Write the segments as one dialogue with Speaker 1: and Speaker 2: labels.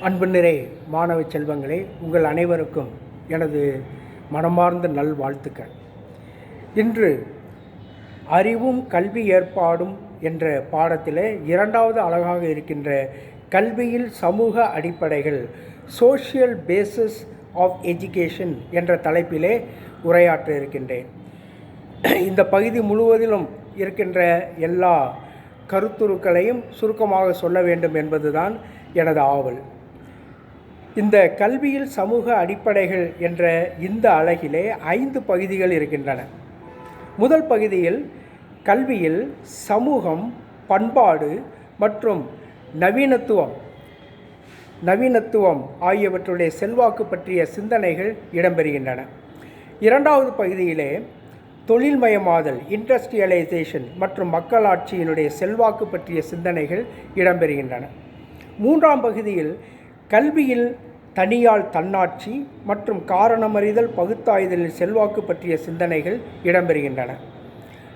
Speaker 1: அன்பு நிறை மாணவ செல்வங்களே, உங்கள் அனைவருக்கும் எனது மனமார்ந்த நல்வாழ்த்துக்கள். இன்று அறிவும் கல்வி ஏற்பாடும் என்ற பாடத்திலே இரண்டாவது அழகாக இருக்கின்ற கல்வியில் சமூக அடிப்படைகள், சோஷியல் பேசிஸ் ஆஃப் எஜுகேஷன் என்ற தலைப்பிலே உரையாற்ற இருக்கின்றேன். இந்த பகுதி முழுவதிலும் இருக்கின்ற எல்லா கருத்துருக்களையும் சுருக்கமாக சொல்ல வேண்டும் என்பதுதான் எனது ஆவல். இந்த கல்வியில் சமூக அடிப்படைகள் என்ற இந்த அலகிலே 5 பகுதிகள் இருக்கின்றன. முதல் பகுதியில் கல்வியில் சமூகம், பண்பாடு மற்றும் நவீனத்துவம் ஆகியவற்றுடைய செல்வாக்கு பற்றிய சிந்தனைகள் இடம்பெறுகின்றன. இரண்டாவது பகுதியிலே தொழில்மயமாதல், இண்டஸ்ட்ரியலைசேஷன் மற்றும் மக்களாட்சியினுடைய செல்வாக்கு பற்றிய சிந்தனைகள் இடம்பெறுகின்றன. மூன்றாம் பகுதியில் கல்வியில் தனியால் தன்னாட்சி மற்றும் காரணமறிதல் பகுத்தாய்தலில் செல்வாக்கு பற்றிய சிந்தனைகள் இடம்பெறுகின்றன.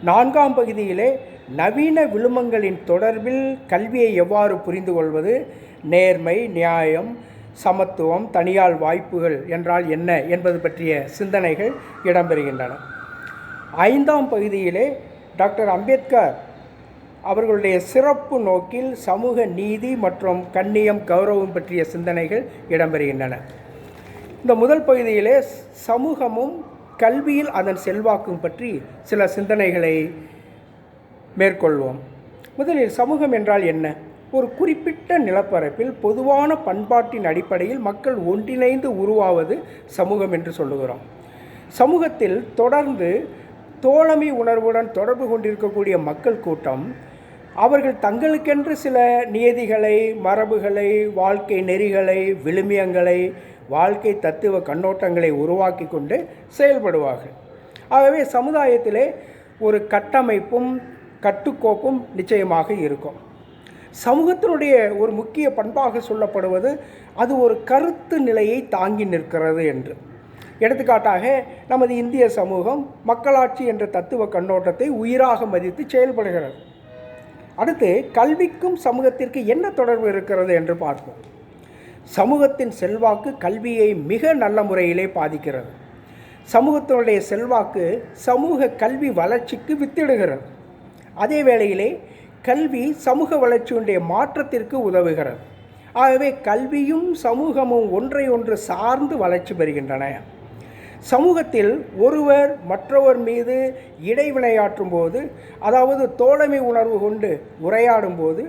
Speaker 1: நான்காம் பகுதியிலே நவீன விழுமங்களின் தொடர்பில் கல்வியை எவ்வாறு புரிந்து கொள்வது, நேர்மை, நியாயம், சமத்துவம், தனியால் வாய்ப்புகள் என்றால் என்ன என்பது பற்றிய சிந்தனைகள் இடம்பெறுகின்றன. ஐந்தாம் பகுதியிலே டாக்டர் அம்பேத்கர் அவர்களுடைய சிறப்பு நோக்கில் சமூக நீதி மற்றும் கண்ணியம், கௌரவம் பற்றிய சிந்தனைகள் இடம்பெறுகின்றன. இந்த முதல் பகுதியிலே சமூகமும் கல்வியில் அதன் செல்வாக்கும் பற்றி சில சிந்தனைகளை மேற்கொள்வோம். முதலில் சமூகம் என்றால் என்ன? ஒரு குறிப்பிட்ட நிலப்பரப்பில் பொதுவான பண்பாட்டின் அடிப்படையில் மக்கள் ஒன்றிணைந்து உருவாவது சமூகம் என்று சொல்லுகிறோம். சமூகத்தில் தொடர்ந்து தோழமை உணர்வுடன் தொடர்பு கொண்டிருக்கக்கூடிய மக்கள் கூட்டம் அவர்கள் தங்களுக்கென்று சில நியதிகளை, மரபுகளை, வாழ்க்கை நெறிகளை, விழுமியங்களை, வாழ்க்கை தத்துவ கண்ணோட்டங்களை உருவாக்கி கொண்டு செயல்படுவார்கள். ஆகவே சமுதாயத்திலே ஒரு கட்டமைப்பும் கட்டுக்கோப்பும் நிச்சயமாக இருக்கும். சமூகத்தினுடைய ஒரு முக்கிய பண்பாக சொல்லப்படுவது அது ஒரு கருத்து நிலையை தாங்கி நிற்கிறது என்று. எடுத்துக்காட்டாக நமது இந்திய சமூகம் மக்களாட்சி என்ற தத்துவ கண்ணோட்டத்தை உயிராக மதித்து செயல்படுகிறது. அடுத்து கல்விக்கும் சமூகத்திற்கு என்ன தொடர்பு இருக்கிறது என்று பார்ப்போம். சமூகத்தின் செல்வாக்கு கல்வியை மிக நல்ல முறையிலே பாதிக்கிறது. சமூகத்தினுடைய செல்வாக்கு சமூக கல்வி வளர்ச்சிக்கு வித்திடுகிறது. அதே வேளையிலே கல்வி சமூக வளர்ச்சியுடைய மாற்றத்திற்கு உதவுகிறது. ஆகவே கல்வியும் சமூகமும் ஒன்றை ஒன்று சார்ந்து வளர்ச்சி பெறுகின்றன. சமூகத்தில் ஒருவர் மற்றவர் மீது இடைவினையாற்றும் போது, அதாவது தோழமை உணர்வு கொண்டு உரையாடும் போது,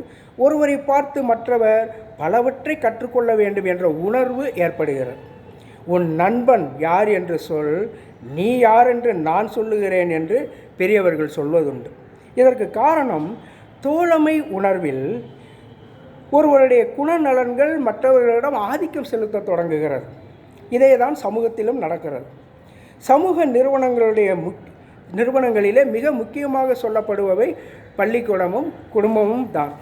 Speaker 1: ஒருவரை பார்த்து மற்றவர் பலவற்றை கற்றுக்கொள்ள வேண்டும் என்ற உணர்வு ஏற்படுகிறது. உன் நண்பன் யார் என்று சொல், நீ யார் என்று நான் சொல்லுகிறேன் என்று பெரியவர்கள் சொல்வதுண்டு. இதற்கு காரணம் தோழமை உணர்வில் ஒருவருடைய குணநலன்கள் மற்றவர்களிடம் ஆதிக்கம் செலுத்த தொடங்குகிறது. இதே தான் சமூகத்திலும் நடக்கிறது. சமூக நிறுவனங்களிலே மிக முக்கியமாக சொல்லப்படுபவை பள்ளிக்கூடமும் குடும்பமும் தான்.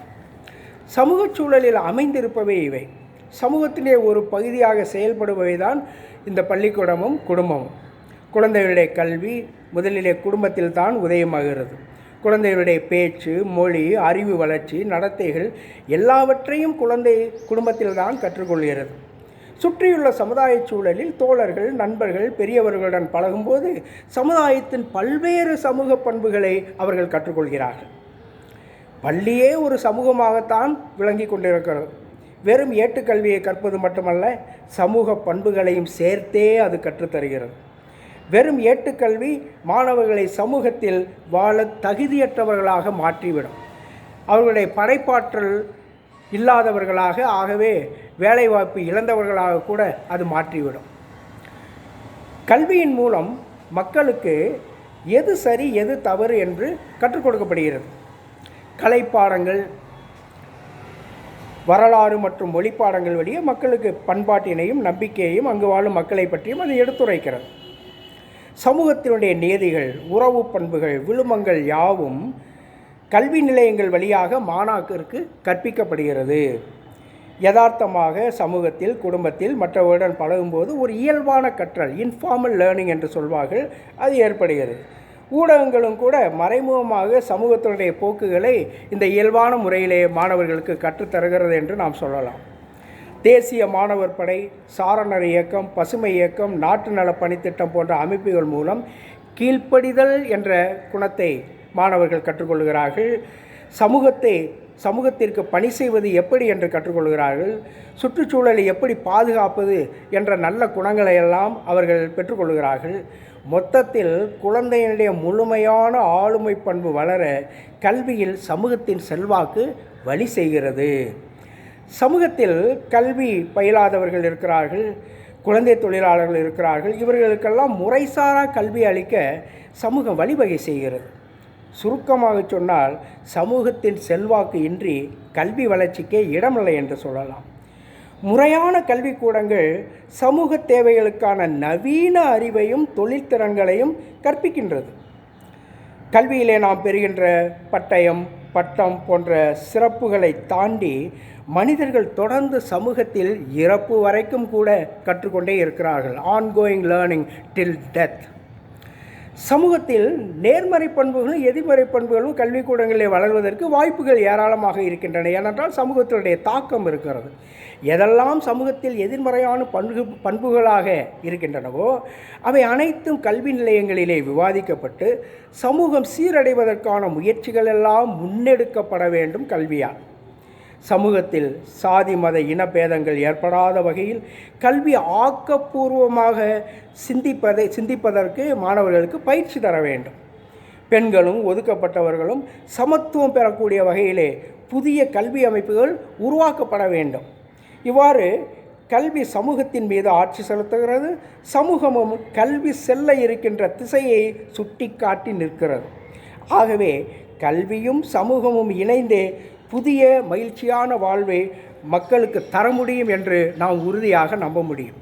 Speaker 1: சமூக சூழலில் அமைந்திருப்பவை இவை. சமூகத்திலே ஒரு பகுதியாக செயல்படுபவை தான் இந்த பள்ளிக்கூடமும் குடும்பமும். குழந்தைகளுடைய கல்வி முதலிலே குடும்பத்தில் தான் உதயமாகிறது. குழந்தைகளுடைய பேச்சு, மொழி, அறிவு வளர்ச்சி, நடத்தைகள் எல்லாவற்றையும் குடும்பத்தில் தான் கற்றுக்கொள்கிறது. சுற்றியுள்ள சமுதாய சூழலில் தோழர்கள், நண்பர்கள், பெரியவர்களுடன் பழகும்போது சமுதாயத்தின் பல்வேறு சமூக பண்புகளை அவர்கள் கற்றுக்கொள்கிறார்கள். பள்ளியே ஒரு சமூகமாகத்தான் விளங்கி கொண்டிருக்கிறது. வெறும் ஏட்டுக்கல்வியை கற்பது மட்டுமல்ல, சமூக பண்புகளையும் சேர்த்தே அது கற்றுத்தருகிறது. வெறும் ஏட்டுக்கல்வி மாணவர்களை சமூகத்தில் வாழ தகுதியற்றவர்களாக மாற்றிவிடும். அவர்களுடைய படைப்பாற்றல் இல்லாதவர்களாக, ஆகவே வேலைவாய்ப்பு இழந்தவர்களாக கூட அது மாற்றிவிடும். கல்வியின் மூலம் மக்களுக்கு எது சரி எது தவறு என்று கற்றுக் கொடுக்கப்படுகிறது. கலைப்பாடங்கள், வரலாறு மற்றும் மொழிப்பாடங்கள் வழியே மக்களுக்கு பண்பாட்டினையும் நம்பிக்கையையும் அங்கு வாழும் மக்களை பற்றியும் அது எடுத்துரைக்கிறது. சமூகத்தினுடைய நியதிகள், உறவு பண்புகள், விழுமங்கள் யாவும் கல்வி நிலையங்கள் வழியாக மாணாக்கருக்கு கற்பிக்கப்படுகிறது. யதார்த்தமாக சமூகத்தில், குடும்பத்தில் மற்றவருடன் பழகும்போது ஒரு இயல்பான கற்றல், இன்ஃபார்மல் லேர்னிங் என்று சொல்வார்கள், அது ஏற்படுகிறது. ஊடகங்களும் கூட மறைமுகமாக சமூகத்தினுடைய போக்குகளை இந்த இயல்பான முறையிலே மாணவர்களுக்கு கற்றுத்தருகிறது என்று நாம் சொல்லலாம். தேசிய மாணவர் படை, சாரணர் இயக்கம், பசுமை இயக்கம், நாட்டு நல பணித்திட்டம் போன்ற அமைப்புகள் மூலம் கீழ்ப்படிதல் என்ற குணத்தை மாணவர்கள் கற்றுக்கொள்கிறார்கள். சமூகத்திற்கு பணி செய்வது எப்படி என்று கற்றுக்கொள்கிறார்கள். சுற்றுச்சூழலை எப்படி பாதுகாப்பது என்ற நல்ல குணங்களை எல்லாம் அவர்கள் பெற்றுக்கொள்கிறார்கள். மொத்தத்தில் குழந்தையினுடைய முழுமையான ஆளுமை பண்பு வளர கல்வியில் சமூகத்தின் செல்வாக்கு வழி செய்கிறது. சமூகத்தில் கல்வி பயிலாதவர்கள் இருக்கிறார்கள், குழந்தை தொழிலாளர்கள் இருக்கிறார்கள். இவர்களுக்கெல்லாம் முறைசாரா கல்வி அளிக்க சமூகம் வழிவகை செய்கிறது. சுருக்கமாக சொன்னால் சமூகத்தின் செல்வாக்கு இன்றி கல்வி வளர்ச்சிக்கே இடமில்லை என்று சொல்லலாம். முறையான கல்விக்கூடங்கள் சமூக தேவைகளுக்கான நவீன அறிவையும் தொழில்திறன்களையும் கற்பிக்கின்றது. கல்வியிலே நாம் பெறுகின்ற பட்டம் போன்ற சிறப்புகளை தாண்டி மனிதர்கள் தொடர்ந்து சமூகத்தில் இறப்பு வரைக்கும் கூட கற்றுக்கொண்டே இருக்கிறார்கள். ஆன்கோயிங் லேர்னிங் டில் டெத். சமூகத்தில் நேர்மறை பண்புகளும் எதிர்மறை பண்புகளும் கல்விக்கூடங்களில் வளர்வதற்கு வாய்ப்புகள் ஏராளமாக இருக்கின்றன. ஏனென்றால் சமூகத்தினுடைய தாக்கம் இருக்கிறது. எதெல்லாம் சமூகத்தில் எதிர்மறையான பண்புகளாக இருக்கின்றனவோ அவை அனைத்தும் கல்வி நிலையங்களிலே விவாதிக்கப்பட்டு சமூகம் சீரடைவதற்கான முயற்சிகள் எல்லாம் முன்னெடுக்கப்பட வேண்டும் கல்வியால். சமூகத்தில் சாதி மத இனபேதங்கள் ஏற்படாத வகையில் கல்வி ஆக்கப்பூர்வமாக சிந்திப்பதற்கு மாணவர்களுக்கு பயிற்சி தர வேண்டும். பெண்களும் ஒதுக்கப்பட்டவர்களும் சமத்துவம் பெறக்கூடிய வகையிலே புதிய கல்வி அமைப்புகள் உருவாக்கப்பட வேண்டும். இவ்வாறு கல்வி சமூகத்தின் மீது ஆட்சி செலுத்துகிறது. சமூகமும் கல்வி செல்ல இருக்கின்ற திசையை சுட்டி காட்டி நிற்கிறது. ஆகவே கல்வியும் சமூகமும் இணைந்தே புதிய மகிழ்ச்சியான வாழ்வை மக்களுக்கு தர முடியும் என்று நாம் உறுதியாக நம்ப முடியும்.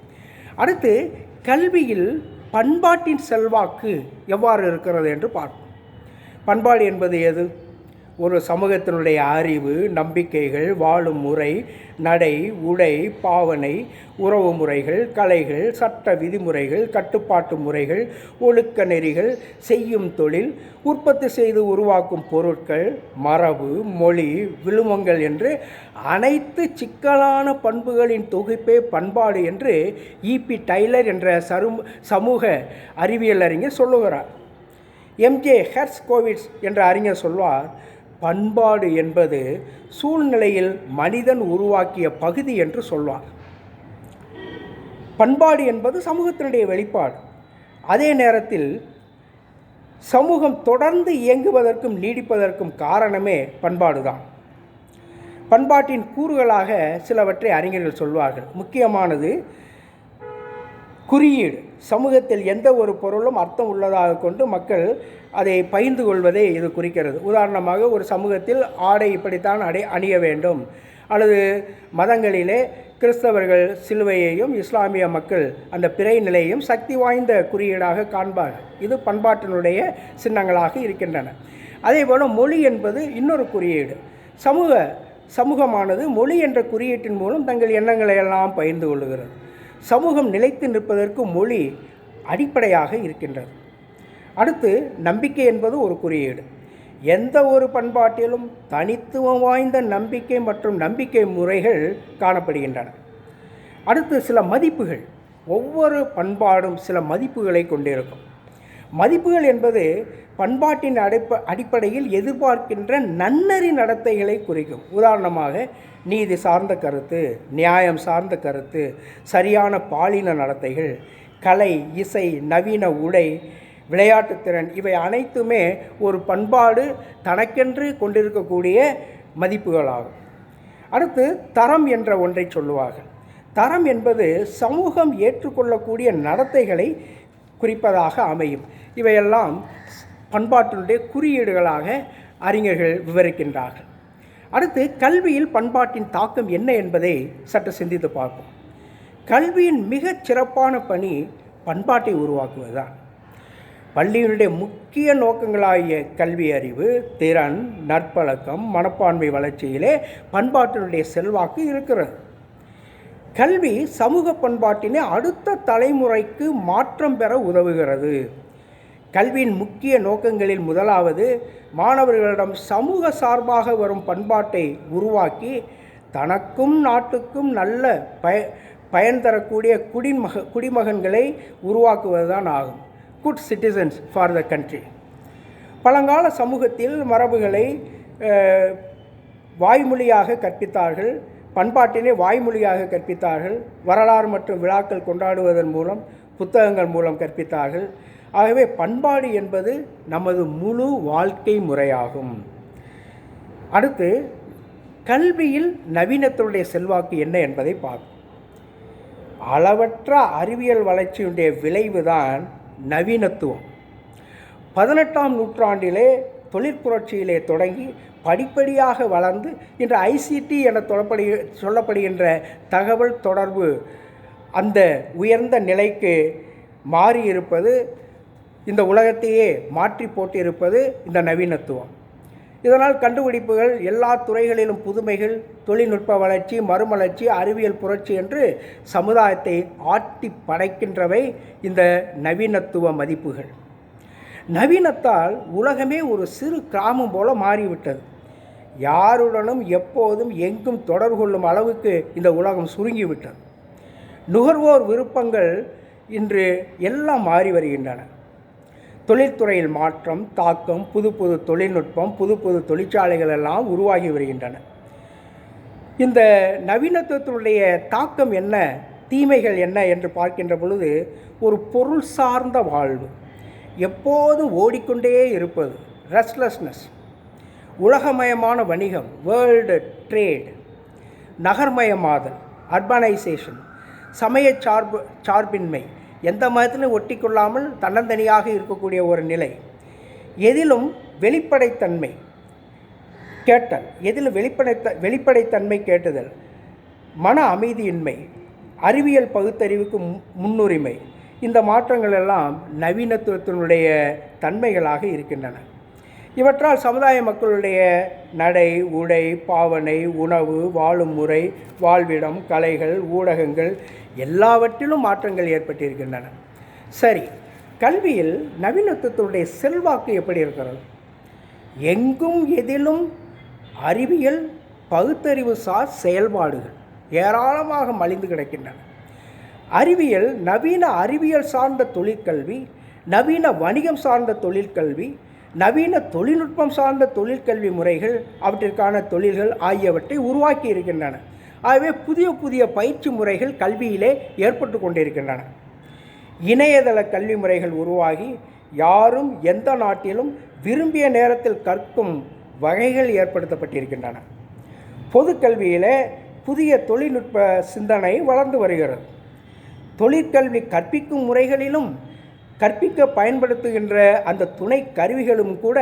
Speaker 1: அடுத்து கல்வியில் பண்பாட்டின் செல்வாக்கு எவ்வாறு இருக்கிறது என்று பார்ப்போம். பண்பாடு என்பது எது? ஒரு சமூகத்தினுடைய அறிவு, நம்பிக்கைகள், வாழும் முறை, நடை, உடை, பாவனை, உறவு முறைகள், கலைகள், சட்ட விதிமுறைகள், கட்டுப்பாட்டு முறைகள், ஒழுக்க நெறிகள், செய்யும் தொழில், உற்பத்தி செய்து உருவாக்கும் பொருட்கள், மரபு, மொழி, விழுமங்கள் என்று அனைத்து சிக்கலான பண்புகளின் தொகுப்பே பண்பாடு என்று E.P. டைலர் என்ற சமூக அறிவியல் அறிஞர் சொல்லுகிறார். M.J. ஹெர்ஸ்கோவிட்ஸ் என்ற அறிஞர் சொல்வார், பண்பாடு என்பது சூழ்நிலையில் மனிதன் உருவாக்கிய பகுதி என்று சொல்வார். பண்பாடு என்பது சமூகத்தினுடைய வெளிப்பாடு. அதே நேரத்தில் சமூகம் தொடர்ந்து இயங்குவதற்கும் நீடிப்பதற்கும் காரணமே பண்பாடுதான். பண்பாட்டின் கூறுகளாக சிலவற்றை அறிஞர்கள் சொல்வார்கள். முக்கியமானது குறியீடு. சமூகத்தில் எந்த ஒரு பொருளும் அர்த்தம் உள்ளதாக கொண்டு மக்கள் அதை பகிர்ந்து கொள்வதை இது குறிக்கிறது. உதாரணமாக, ஒரு சமூகத்தில் ஆடை இப்படித்தான் அணிய வேண்டும், அல்லது மதங்களிலே கிறிஸ்தவர்கள் சிலுவையையும் இஸ்லாமிய மக்கள் அந்த பிறை நிலையையும் சக்தி வாய்ந்த குறியீடாக காண்பார்கள். இது பண்பாட்டினுடைய சின்னங்களாக இருக்கின்றன. அதேபோல் மொழி என்பது இன்னொரு குறியீடு. சமூகமானது மொழி என்ற குறியீட்டின் மூலம் தங்கள் எண்ணங்களை எல்லாம் பகிர்ந்து கொள்ளுகிறது. சமூகம் நிலைத்து நிற்பதற்கு மொழி அடிப்படையாக இருக்கின்றது. அடுத்து நம்பிக்கை என்பது ஒரு குறியீடு. எந்த ஒரு பண்பாட்டிலும் தனித்துவம் வாய்ந்த நம்பிக்கை மற்றும் நம்பிக்கை முறைகள் காணப்படுகின்றன. அடுத்து சில மதிப்புகள். ஒவ்வொரு பண்பாடும் சில மதிப்புகளை கொண்டிருக்கும். மதிப்புகள் என்பது பண்பாட்டின் அடிப்படையில் எதிர்பார்க்கின்ற நன்னறி நடத்தைகளை குறிக்கும். உதாரணமாக, நீதி சார்ந்த கருத்து, நியாயம் சார்ந்த கருத்து, சரியான பாலின நடத்தைகள், கலை, இசை, நவீன உடை, விளையாட்டுத்திறன், இவை அனைத்துமே ஒரு பண்பாடு தனக்கென்று கொண்டிருக்கக்கூடிய மதிப்புகளாகும். அடுத்து தரம் என்ற ஒன்றை சொல்லுவார்கள். தரம் என்பது சமூகம் ஏற்றுக்கொள்ளக்கூடிய நடத்தைகளை குறிப்பதாக அமையும். இவையெல்லாம் பண்பாட்டினுடைய குறியீடுகளாக அறிஞர்கள் விவரிக்கின்றார்கள். அடுத்து கல்வியில் பண்பாட்டின் தாக்கம் என்ன என்பதை சற்று சிந்தித்து பார்ப்போம். கல்வியின் மிகச் சிறப்பான பணி பண்பாட்டை உருவாக்குவதுதான். பள்ளியினுடைய முக்கிய நோக்கங்களாகிய கல்வி அறிவு, திறன், நற்பழக்கம், மனப்பான்மை வளர்ச்சியிலே பண்பாட்டினுடைய செல்வாக்கு இருக்கிறது. கல்வி சமூக பண்பாட்டினை அடுத்த தலைமுறைக்கு மாற்றம் பெற உதவுகிறது. கல்வியின் முக்கிய நோக்கங்களில் முதலாவது, மாணவர்களிடம் சமூக சார்பாக வரும் பண்பாட்டை உருவாக்கி தனக்கும் நாட்டுக்கும் நல்ல பயன் தரக்கூடிய குடிமகன்களை உருவாக்குவது தான் ஆகும். Good citizens for the country. பழங்கால சமூகத்தில் மரபுகளை வாய்மொழியாக கற்பித்தார்கள், பண்பாட்டினை வாய்மொழியாக கற்பித்தார்கள், வரலாறு மற்றும் விழாக்கள் கொண்டாடுவதன் மூலம், புத்தகங்கள் மூலம் கற்பித்தார்கள். ஆகவே பண்பாடு என்பது நமது முழு வாழ்க்கை முறையாகும். அடுத்து கல்வியில் நவீனத்தினுடைய செல்வாக்கு என்ன என்பதை பார்ப்போம். அளவற்ற அறிவியல் வளர்ச்சியுடைய விளைவுதான் நவீனத்துவம். 18ஆம் நூற்றாண்டிலே தொழிற்புரட்சியிலே தொடங்கி படிப்படியாக வளர்ந்து இன்று ஐசிடி என சொல்லப்படுகின்ற தகவல் தொடர்பு அந்த உயர்ந்த நிலைக்கு மாறியிருப்பது, இந்த உலகத்தையே மாற்றி போட்டிருப்பது இந்த நவீனத்துவம். இதனால் கண்டுபிடிப்புகள், எல்லா துறைகளிலும் புதுமைகள், தொழில்நுட்ப வளர்ச்சி, மறுமலர்ச்சி, அறிவியல் புரட்சி என்று சமுதாயத்தை ஆட்டி படைக்கின்றவை இந்த நவீனத்துவ மதிப்புகள். நவீனத்தால் உலகமே ஒரு சிறு கிராமம் போல மாறிவிட்டது. யாருடனும் எப்போதும் எங்கும் தொடர்பு கொள்ளும் அளவுக்கு இந்த உலகம் சுருங்கிவிட்டது. நுகர்வோர் விருப்பங்கள் இன்று எல்லாம் மாறி வருகின்றன. தொழில்துறையில் மாற்றம், தாக்கம், புது புது தொழில்நுட்பம், புது புது தொழிற்சாலைகள் எல்லாம் உருவாகி வருகின்றன. இந்த நவீனத்துவத்தினுடைய தாக்கம் என்ன, தீமைகள் என்ன என்று பார்க்கின்ற பொழுது, ஒரு பொருள் சார்ந்த வாழ்வு, எப்போதும் ஓடிக்கொண்டே இருப்பது, ரெஸ்ட்லெஸ்னஸ், உலகமயமான வணிகம், வேர்ல்டு ட்ரேட், நகர்மயமாதல், அர்பனைசேஷன், சமய சார்பின்மை, எந்த மதத்திலும் ஒட்டி கொள்ளாமல் தன்னந்தனியாக இருக்கக்கூடிய ஒரு நிலை, எதிலும் வெளிப்படைத்தன்மை கேட்டல், எதிலும் வெளிப்படைத்தன்மை கேட்டுதல், மன அமைதியின்மை, அறிவியல் பகுத்தறிவுக்கு முன்னுரிமை, இந்த மாற்றங்கள் எல்லாம் நவீனத்துவத்தினுடைய தன்மைகளாக இருக்கின்றன. இவற்றால் சமுதாய மக்களுடைய நடை, உடை, பாவனை, உணவு, வாழும் முறை, வாழ்விடம், கலைகள், ஊடகங்கள் எல்லாவற்றிலும் மாற்றங்கள் ஏற்பட்டிருக்கின்றன. சரி, கல்வியில் நவீனத்துவத்தினுடைய செல்வாக்கு எப்படி இருக்கிறது? எங்கும் எதிலும் அறிவியல் பகுத்தறிவு சார் செயல்பாடுகள் ஏராளமாக மலிந்து கிடக்கின்றன. அறிவியல், நவீன அறிவியல் சார்ந்த தொழிற்கல்வி, நவீன வணிகம் சார்ந்த தொழிற்கல்வி, நவீன தொழில்நுட்பம் சார்ந்த தொழிற்கல்வி முறைகள், அவற்றிற்கான தொழில்கள் ஆகியவற்றை உருவாக்கி இருக்கின்றன. ஆகவே புதிய புதிய பயிற்சி முறைகள் கல்வியிலே ஏற்பட்டு கொண்டிருக்கின்றன. இணையதள கல்வி முறைகள் உருவாகி யாரும் எந்த நாட்டிலும் விரும்பிய நேரத்தில் கற்கும் வகைகள் ஏற்படுத்தப்பட்டிருக்கின்றன. பொது கல்வியிலே புதிய தொழில்நுட்ப சிந்தனை வளர்ந்து வருகிறது. தொழிற்கல்வி கற்பிக்கும் முறைகளிலும் கற்பிக்க பயன்படுத்துகின்ற அந்த துணை கருவிகளும் கூட,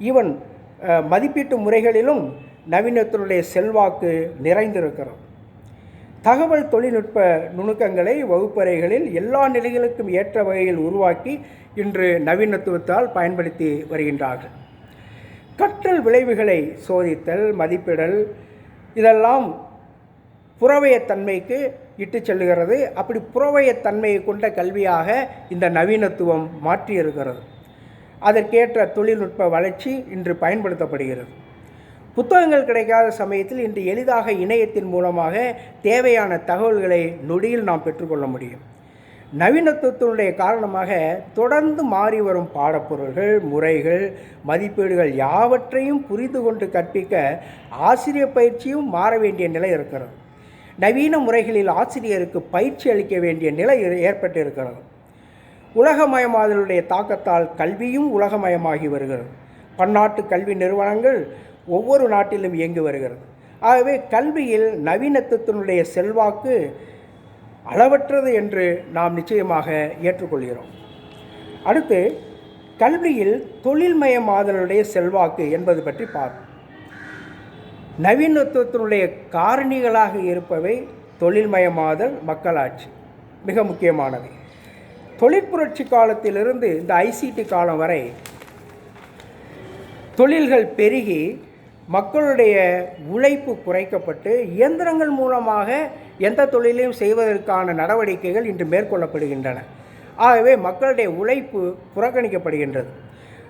Speaker 1: ஈவன் மதிப்பீட்டு முறைகளிலும் நவீனத்தினுடைய செல்வாக்கு நிறைந்திருக்கிறது. தகவல் தொழில்நுட்ப நுணுக்கங்களை வகுப்பறைகளில் எல்லா நிலைகளுக்கும் ஏற்ற வகையில் உருவாக்கி இன்று நவீனத்துவத்தால் பயன்படுத்தி வருகின்றார்கள். கற்றல் விளைவுகளை சோதித்தல், மதிப்பிடல், இதெல்லாம் புறவயத்தன்மைக்கு இட்டு செல்லுகிறது. அப்படி புறவயத்தன்மையை கொண்ட கல்வியாக இந்த நவீனத்துவம் மாற்றியிருக்கிறது. அதற்கேற்ற தொழில்நுட்ப வளர்ச்சி இன்று பயன்படுத்தப்படுகிறது. புத்தகங்கள் கிடைக்காத சமயத்தில் இன்று எளிதாக இணையத்தின் மூலமாக தேவையான தகவல்களை நொடியில் நாம் பெற்றுக்கொள்ள முடியும். நவீனத்துவத்தினுடைய காரணமாக தொடர்ந்து மாறி வரும் பாடப்பொருள்கள், முறைகள், மதிப்பீடுகள் யாவற்றையும் புரிந்து கொண்டு கற்பிக்க ஆசிரியர் பயிற்சியும் மாற வேண்டிய நிலை இருக்கிறது. நவீன முறைகளில் ஆசிரியருக்கு பயிற்சி அளிக்க வேண்டிய நிலை ஏற்பட்டிருக்கிறது. உலகமயமாதலுடைய தாக்கத்தால் கல்வியும் உலகமயமாகி வருகிறது. பன்னாட்டு கல்வி நிறுவனங்கள் ஒவ்வொரு நாட்டிலும் இயங்கி வருகிறது. ஆகவே கல்வியில் நவீனத்துவத்தினுடைய செல்வாக்கு அளவற்றது என்று நாம் நிச்சயமாக ஏற்றுக்கொள்கிறோம். அடுத்து கல்வியில் தொழில்மயமாதலுடைய செல்வாக்கு என்பது பற்றி பார்ப்போம். நவீனத்துவத்தினுடைய காரணிகளாக இருப்பவை தொழில்மயமாதல், மக்களாட்சி மிக முக்கியமானவை. தொழிற்புரட்சி காலத்திலிருந்து இந்த ஐசிடி காலம் வரை தொழில்கள் பெருகி மக்களுடைய உழைப்பு குறைக்கப்பட்டு இயந்திரங்கள் மூலமாக எந்த தொழிலையும் செய்வதற்கான நடவடிக்கைகள் இன்று மேற்கொள்ளப்படுகின்றன. ஆகவே மக்களுடைய உழைப்பு புறக்கணிக்கப்படுகின்றது.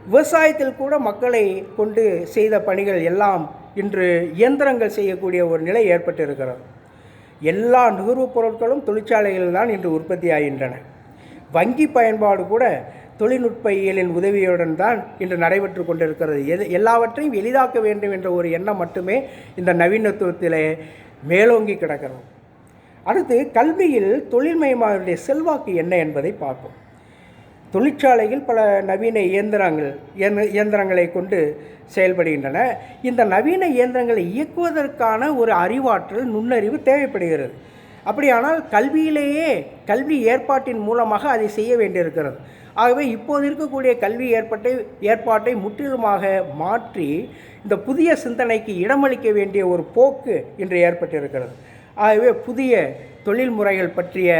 Speaker 1: விவசாயத்தில் கூட மக்களை கொண்டு செய்த பணிகள் எல்லாம் இன்று இயந்திரங்கள் செய்யக்கூடிய ஒரு நிலை ஏற்பட்டிருக்கிறது. எல்லா நுகர்வுப் பொருட்களும் தொழிற்சாலைகளில் தான் இன்று உற்பத்தி ஆகின்றன. வங்கி பயன்பாடு கூட தொழில்நுட்ப இயலின் உதவியுடன் தான் இன்று நடைபெற்று கொண்டிருக்கிறது. எல்லாவற்றையும் எளிதாக்க வேண்டும் என்ற ஒரு எண்ணம் மட்டுமே இந்த நவீனத்துவத்திலே மேலோங்கி கிடக்கிறது. அடுத்து கல்வியில் தொழில்மயமானுடைய செல்வாக்கு என்ன என்பதை பார்ப்போம். தொழிற்சாலையில் பல நவீன இயந்திரங்களை கொண்டு செயல்படுகின்றன. இந்த நவீன இயந்திரங்களை இயக்குவதற்கான ஒரு அறிவாற்றல், நுண்ணறிவு தேவைப்படுகிறது. அப்படியானால் கல்வியிலேயே கல்வி ஏற்பாட்டின் மூலமாக அதை செய்ய வேண்டியிருக்கிறது. ஆகவே இப்போது இருக்கக்கூடிய கல்வி ஏற்பாட்டை முற்றிலுமாக மாற்றி இந்த புதிய சிந்தனைக்கு இடமளிக்க வேண்டிய ஒரு போக்கு இன்று ஏற்பட்டிருக்கிறது. ஆகவே புதிய தொழில் முறைகள் பற்றிய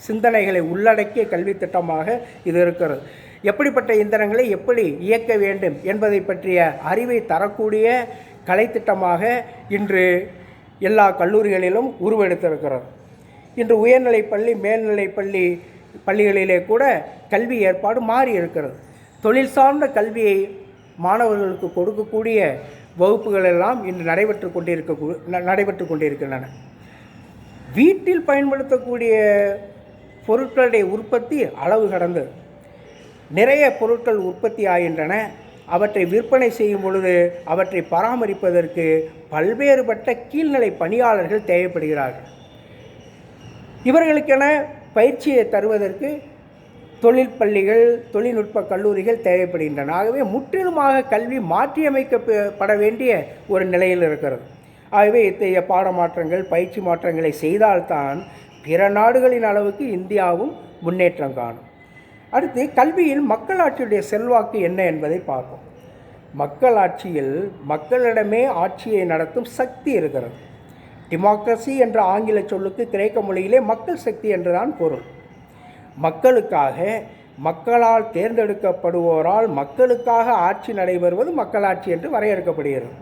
Speaker 1: சிந்தனைகளை உள்ளடக்கிய கல்வி திட்டமாக இது இருக்கிறது. எப்படிப்பட்ட இயந்திரங்களை எப்படி இயக்க வேண்டும் என்பதை பற்றிய அறிவை தரக்கூடிய கலைத்திட்டமாக இன்று எல்லா கல்லூரிகளிலும் உருவெடுத்திருக்கிறது. இன்று உயர்நிலைப்பள்ளி, பள்ளிகளிலே கூட கல்வி ஏற்பாடு மாறி இருக்கிறது. தொழில் சார்ந்த கல்வியை மாணவர்களுக்கு கொடுக்கக்கூடிய வகுப்புகள் எல்லாம் இன்று நடைபெற்று கொண்டிருக்கின்றன. வீட்டில் பயன்படுத்தக்கூடிய பொருட்களுடைய உற்பத்தி அளவு கடந்தது. நிறைய பொருட்கள் உற்பத்தி ஆகின்றன. அவற்றை விற்பனை செய்யும் பொழுது அவற்றை பராமரிப்பதற்கு பல்வேறுபட்ட கீழ்நிலை பணியாளர்கள் தேவைப்படுகிறார்கள். இவர்களுக்கென பயிற்சியை தருவதற்கு தொழிற்பள்ளிகள், தொழில்நுட்ப கல்லூரிகள் தேவைப்படுகின்றன. ஆகவே முற்றிலுமாக கல்வி மாற்றியமைக்கப்பட வேண்டிய ஒரு நிலையில் இருக்கிறது. ஆகவே இத்தகைய பாட மாற்றங்கள், பயிற்சி மாற்றங்களை செய்தால்தான் பிற நாடுகளின் அளவுக்கு இந்தியாவும் முன்னேற்றம் காணும். அடுத்து கல்வியில் மக்களாட்சியுடைய செல்வாக்கு என்ன என்பதை பார்ப்போம். மக்களாட்சியில் மக்களிடமே ஆட்சியை நடத்தும் சக்தி இருக்கிறது. டெமோக்ரஸி என்ற ஆங்கில சொல்லுக்கு கிரேக்க மொழியிலே மக்கள் சக்தி என்றுதான் பொருள். மக்களுக்காக, மக்களால் தேர்ந்தெடுக்கப்படுவோரால் மக்களுக்காக ஆட்சி நடைபெறுவது மக்களாட்சி என்று வரையறுக்கப்படுகிறது.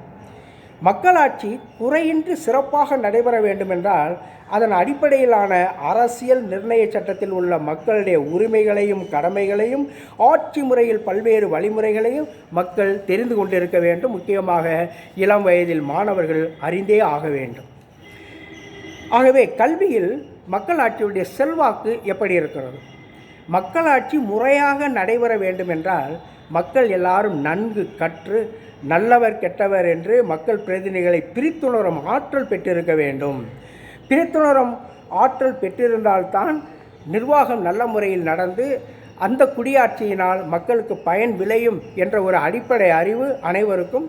Speaker 1: மக்களாட்சி குறையின்றி சிறப்பாக நடைபெற வேண்டுமென்றால் அதன் அடிப்படையிலான அரசியல் நிர்ணய சட்டத்தில் உள்ள மக்களுடைய உரிமைகளையும் கடமைகளையும், ஆட்சி முறையில் பல்வேறு வழிமுறைகளையும் மக்கள் தெரிந்து கொண்டிருக்க வேண்டும். முக்கியமாக இளம் வயதில் மாணவர்கள் அறிந்தே ஆக வேண்டும். ஆகவே கல்வியில் மக்களாட்சியுடைய செல்வாக்கு எப்படி இருக்கிறது? மக்களாட்சி முறையாக நடைபெற வேண்டுமென்றால் மக்கள் எல்லாரும் நன்கு கற்று நல்லவர் கெட்டவர் என்று மக்கள் பிரதிநிதிகளை பிரித்துணரும் ஆற்றல் பெற்றிருக்க வேண்டும். பிரித்துணரும் ஆற்றல் பெற்றிருந்தால்தான் நிர்வாகம் நல்ல முறையில் நடந்து அந்த குடியாட்சியினால் மக்களுக்கு பயன் விளையும் என்ற ஒரு அடிப்படை அறிவு அனைவருக்கும்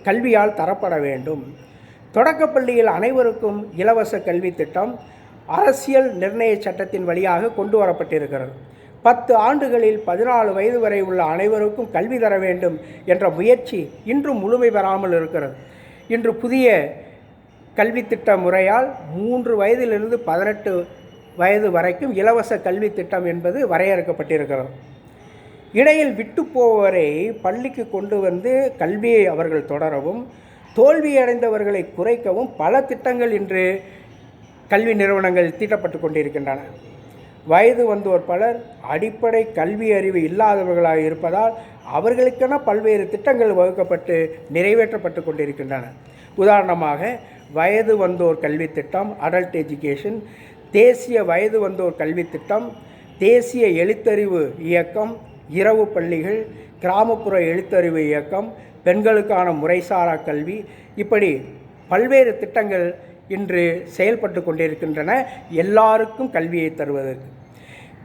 Speaker 1: கல்வியால் தரப்பட வேண்டும். தொடக்கப்பள்ளியில் அனைவருக்கும் இலவச கல்வி திட்டம் அரசியல் நிர்ணய சட்டத்தின் வழியாக கொண்டு வரப்பட்டிருக்கிறது. 10 ஆண்டுகளில் 14 வயது வரை உள்ள அனைவருக்கும் கல்வி தர வேண்டும் என்ற முயற்சி இன்றும் முழுமை பெறாமல் இருக்கிறது. இன்று புதிய கல்வி திட்ட முறையால் 3 வயதிலிருந்து 18 வயது வரைக்கும் இலவச கல்வி திட்டம் என்பது வரையறுக்கப்பட்டிருக்கிறது. இடையில் விட்டு போவரை பள்ளிக்கு கொண்டு வந்து கல்வியை அவர்கள் தொடரவும், தோல்வியடைந்தவர்களை குறைக்கவும் பல திட்டங்கள் இன்று கல்வி நிறுவனங்கள் தீட்டப்பட்டு கொண்டிருக்கின்றன. வயது வந்தோர் பலர் அடிப்படை கல்வி அறிவு இல்லாதவர்களாக இருப்பதால் அவர்களுக்கென பல்வேறு திட்டங்கள் வகுக்கப்பட்டு நிறைவேற்றப்பட்டு கொண்டிருக்கின்றன. உதாரணமாக வயது வந்தோர் கல்வி திட்டம், அடல்ட் எஜுகேஷன், தேசிய வயது வந்தோர் கல்வி திட்டம், தேசிய எழுத்தறிவு இயக்கம், இரவு பள்ளிகள், கிராமப்புற எழுத்தறிவு இயக்கம், பெண்களுக்கான முறைசாரா கல்வி, இப்படி பல்வேறு திட்டங்கள் இன்று செயல்பட்டு கொண்டிருக்கின்றன. எல்லாருக்கும் கல்வியை தருவதற்கு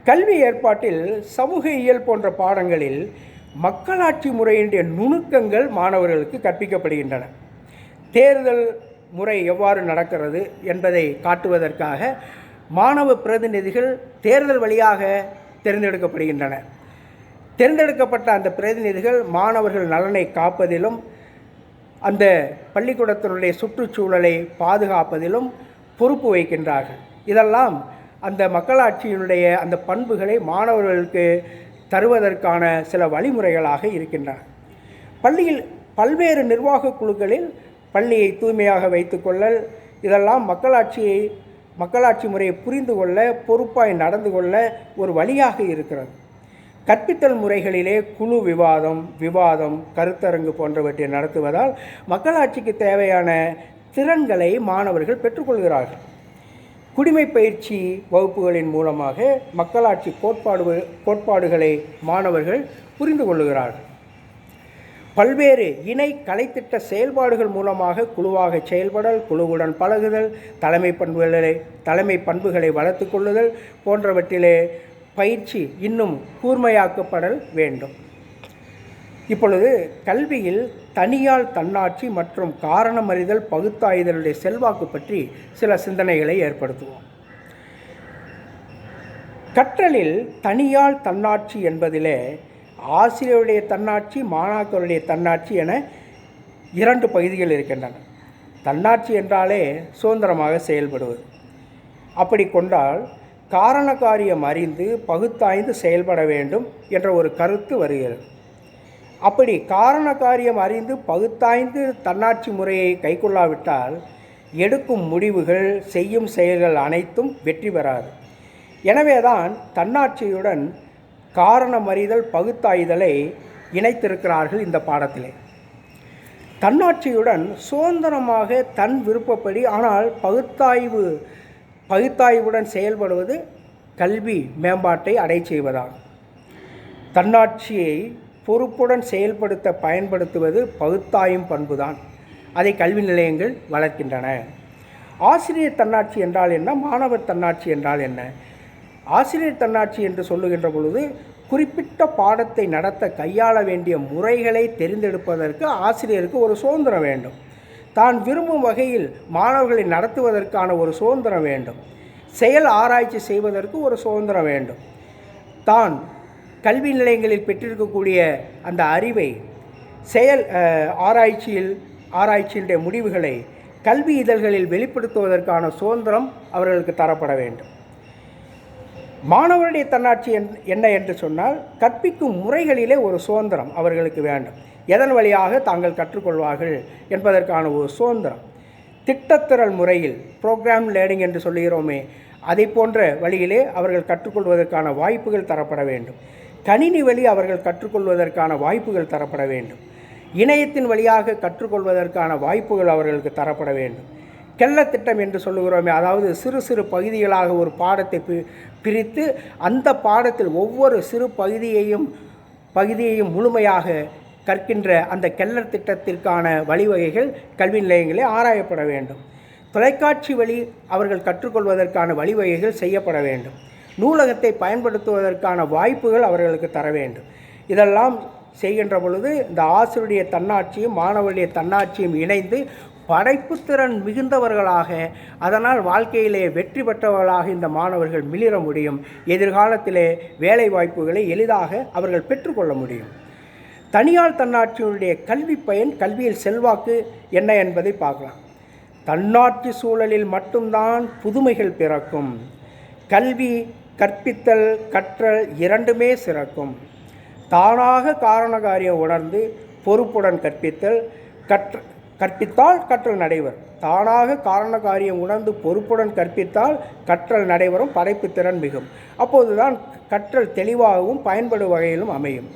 Speaker 1: கல்வி ஏற்பாட்டில் சமூக இயல் போன்ற பாடங்களில் மக்களாட்சி முறையினுடைய நுணுக்கங்கள் மாணவர்களுக்கு கற்பிக்கப்படுகின்றன. தேர்தல் முறை எவ்வாறு நடக்கிறது என்பதை காட்டுவதற்காக மாணவ பிரதிநிதிகள் தேர்தல் வழியாக தேர்ந்தெடுக்கப்படுகின்றன. தேர்ந்தெடுக்கப்பட்ட அந்த பிரதிநிதிகள் மாணவர்கள் நலனை காப்பதிலும் அந்த பள்ளிக்கூடத்தினுடைய சுற்றுச்சூழலை பாதுகாப்பதிலும் பொறுப்பு வகிக்கின்றார்கள். இதெல்லாம் அந்த மக்களாட்சியினுடைய அந்த பண்புகளை மாணவர்களுக்கு தருவதற்கான சில வழிமுறைகளாக இருக்கின்றன. பள்ளியில் பல்வேறு நிர்வாக குழுக்களில் பள்ளியை தூய்மையாக வைத்துக்கொள்ளல், இதெல்லாம் மக்களாட்சி முறையை புரிந்து கொள்ள, பொறுப்பாய் நடந்து கொள்ள ஒரு வழியாக இருக்கிறது. கற்பித்தல் முறைகளிலே குழு விவாதம், கருத்தரங்கு போன்றவற்றை நடத்துவதால் மக்களாட்சிக்கு தேவையான திறன்களை மாணவர்கள் பெற்றுக்கொள்கிறார்கள். குடிமை பயிற்சி வகுப்புகளின் மூலமாக மக்களாட்சி கோட்பாடுகளை மாணவர்கள் புரிந்து கொள்ளுகிறார்கள். பல்வேறு இணை கலைத்திட்ட செயல்பாடுகள் மூலமாக குழுவாக செயல்படல், குழுவுடன் பழகுதல், தலைமை பண்புகளை வளர்த்து கொள்ளுதல் போன்றவற்றிலே பயிற்சி இன்னும் கூர்மையாக்கப்படல் வேண்டும். இப்பொழுது கல்வியில் தனியால் தன்னாட்சி மற்றும் காரணமறிதல் பகுத்தாய்தலுடைய செல்வாக்கு பற்றி சில சிந்தனைகளை ஏற்படுத்துவோம். கற்றலில் தனியால் தன்னாட்சி என்பதிலே ஆசிரியருடைய தன்னாட்சி, மாணாக்கருடைய தன்னாட்சி என 2 பகுதிகள் இருக்கின்றன. தன்னாட்சி என்றாலே சுதந்திரமாக செயல்படுவது. அப்படி கொண்டால் காரண காரியம் அறிந்து பகுத்தாய்ந்து செயல்பட வேண்டும் என்ற ஒரு கருத்து வருகிறது. அப்படி காரண காரியம் அறிந்து பகுத்தாய்ந்து தன்னாட்சி முறையை கைக்கொள்ளாவிட்டால் எடுக்கும் முடிவுகள், செய்யும் செயல்கள் அனைத்தும் வெற்றி பெறாது. எனவேதான் தன்னாட்சியுடன் காரணமறிதல் பகுத்தாய்தலை இணைத்திருக்கிறார்கள் இந்த பாடத்திலே. தன்னாட்சியுடன் சுதந்திரமாக தன் விருப்பப்படி ஆனால் பகுத்தாய்வுடன் செயல்படுவது கல்வி மேம்பாட்டை அடை செய்வதாகும். தன்னாட்சியை பொறுப்புடன் செயல்படுத்த பயன்படுத்துவது பகுத்தாயும் பண்புதான். அதை கல்வி நிலையங்கள் வளர்க்கின்றன. ஆசிரியர் தன்னாட்சி என்றால் என்ன? மாணவர் தன்னாட்சி என்றால் என்ன? ஆசிரியர் தன்னாட்சி என்று சொல்லுகின்ற பொழுது குறிப்பிட்ட பாடத்தை நடத்த கையாள வேண்டிய முறைகளை தெரிந்தெடுப்பதற்கு ஆசிரியருக்கு ஒரு சுதந்திரம் வேண்டும். தான் விரும்பும் வகையில் மாணவர்களை நடத்துவதற்கான ஒரு சுதந்திரம் வேண்டும். செயல் ஆராய்ச்சி செய்வதற்கு ஒரு சுதந்திரம் வேண்டும். தான் கல்வி நிலையங்களில் பெற்றிருக்கக்கூடிய அந்த அறிவை செயல் ஆராய்ச்சியினுடைய முடிவுகளை கல்வி இதழ்களில் வெளிப்படுத்துவதற்கான சுதந்திரம் அவர்களுக்கு தரப்பட வேண்டும். மாணவருடைய தன்னாட்சி என்ன என்று சொன்னால், கற்பிக்கும் முறைகளிலே ஒரு சுதந்திரம் அவர்களுக்கு வேண்டும். எதன் வழியாக தாங்கள் கற்றுக்கொள்வார்கள் என்பதற்கான ஒரு சுதந்திரம். திட்டத்திறல் முறையில் ப்ரோக்ராம் லேர்னிங் என்று சொல்லுகிறோமே, அதை போன்ற வழியிலே அவர்கள் கற்றுக்கொள்வதற்கான வாய்ப்புகள் தரப்பட வேண்டும். கணினி வழி அவர்கள் கற்றுக்கொள்வதற்கான வாய்ப்புகள் தரப்பட வேண்டும். இணையத்தின் வழியாக கற்றுக்கொள்வதற்கான வாய்ப்புகள் அவர்களுக்கு தரப்பட வேண்டும். திட்டம் என்று சொல்லுகிறோமே, அதாவது சிறு சிறு பகுதிகளாக ஒரு பாடத்தை பிரித்து அந்த பாடத்தில் ஒவ்வொரு சிறு பகுதியையும் முழுமையாக கற்கின்ற அந்த திட்டத்திற்கான வழிவகைகள் கல்வி நிலையங்களே ஆராயப்பட வேண்டும். தொலைக்காட்சி வழி அவர்கள் கற்றுக்கொள்வதற்கான வழிவகைகள் செய்யப்பட வேண்டும். நூலகத்தை பயன்படுத்துவதற்கான வாய்ப்புகள் அவர்களுக்கு தர வேண்டும். இதெல்லாம் செய்கின்ற பொழுது இந்த ஆசிரியருடைய தன்னாட்சியும் மாணவருடைய தன்னாட்சியும் இணைந்து படைப்புத்திறன் மிகுந்தவர்களாக, அதனால் வாழ்க்கையிலே வெற்றி பெற்றவர்களாக இந்த மாணவர்கள் மிளிர முடியும். எதிர்காலத்திலே வேலை வாய்ப்புகளை எளிதாக அவர்கள் பெற்றுக்கொள்ள முடியும். தனியார் தன்னாட்சியுடைய கல்வி பயன், கல்வியில் செல்வாக்கு என்ன என்பதை பார்க்கலாம். தன்னாட்சி சூழலில் மட்டும்தான் புதுமைகள் பிறக்கும். கல்வி, கற்பித்தல், கற்றல் இரண்டுமே சிறக்கும். தானாக காரண காரியம் உணர்ந்து பொறுப்புடன் கற்பித்தால் கற்றல் நடைபெறும். தானாக காரண காரியம் உணர்ந்து பொறுப்புடன் கற்பித்தால் கற்றல் நடைபெறும், படைப்புத்திறன் மிகும். அப்போதுதான் கற்றல் தெளிவாகவும் பயன்படும் வகையிலும் அமையும்.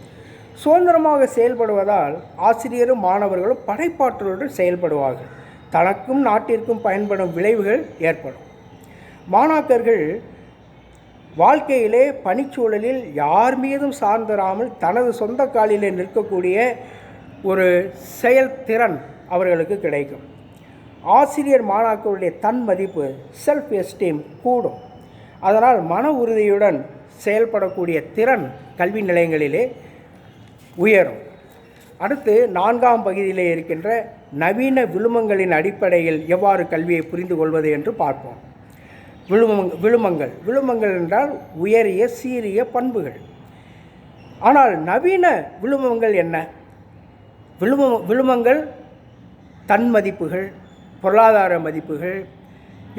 Speaker 1: சுதந்திரமாக செயல்படுவதால் ஆசிரியரும் மாணவர்களும் படைப்பாற்றலுடன் செயல்படுவார்கள். தனக்கும் நாட்டிற்கும் பயன்படும் விளைவுகள் ஏற்படும். மாணாக்கர்கள் வாழ்க்கையிலே பணிச்சூழலில் யார் மீதும் சார்ந்திராமல் தனது சொந்த காலிலே நிற்கக்கூடிய ஒரு செயல்திறன் அவர்களுக்கு கிடைக்கும். ஆசிரியர் மாணாக்கருடைய தன் மதிப்பு, செல்ஃப் எஸ்டீம் கூடும். அதனால் மன உறுதியுடன் செயல்படக்கூடிய திறன் கல்வி நிலையங்களிலே உயரும். அடுத்து 4ஆம் பகுதியிலே இருக்கின்ற நவீன விழுமங்களின் அடிப்படையில் எவ்வாறு கல்வியை புரிந்து கொள்வது என்று பார்ப்போம். விழுமங்கள் என்றால் உயரிய சீரிய பண்புகள். ஆனால் நவீன விழுமங்கள் என்ன? விழுமங்கள் தன் மதிப்புகள், பொருளாதார மதிப்புகள்,